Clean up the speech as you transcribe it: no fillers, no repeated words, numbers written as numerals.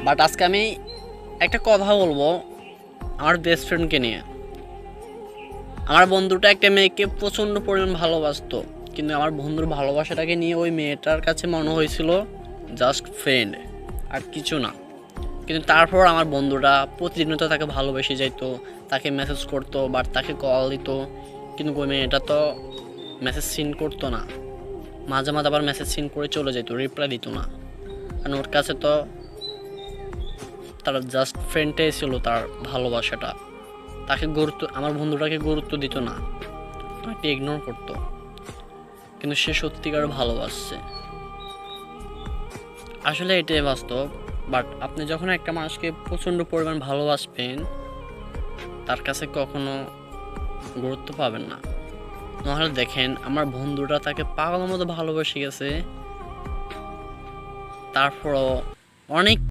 But আজকে আমি একটা কথা বলবো আমার বেস্ট ফ্রেন্ডকে নিয়ে। আমার বন্ধুটা একটা মেয়েকে প্রচণ্ড পরিমাণ ভালোবাসতো, কিন্তু আমার বন্ধুর ভালোবাসাটাকে নিয়ে ওই মেয়েটার কাছে মনে হয়েছিল জাস্ট ফ্রেন্ড, আর কিছু না। কিন্তু তারপর আমার বন্ধুটা প্রতিনিয়ত তাকে ভালোবেসে যাইতো, তাকে মেসেজ করতো বা তাকে কল দিত, কিন্তু ওই মেয়েটা তো মেসেজ সিন করতো না। মাঝে মাঝে আবার মেসেজ সিন করে চলে যেত, রিপ্লাই দিত না। কারণ ওর কাছে তো তার জাস্ট ফ্রেন্ডটাই ছিল তার ভালোবাসাটা। তাকে গুরুত্ব, আমার বন্ধুটাকে গুরুত্ব দিত না, তাকে ইগনোর করতো। কিন্তু সে সত্যিকার ভালোবাসছে, আসলে এটাই বাস্তব। বাট আপনি যখন একটা মানুষকে প্রচণ্ড পরিমাণ ভালোবাসবেন, তার কাছে কখনো গুরুত্ব পাবেন না। নাহলে দেখেন আমার বন্ধুটা তাকে পাগলের মতো ভালোবেসে গেছে, তারপরও অনেক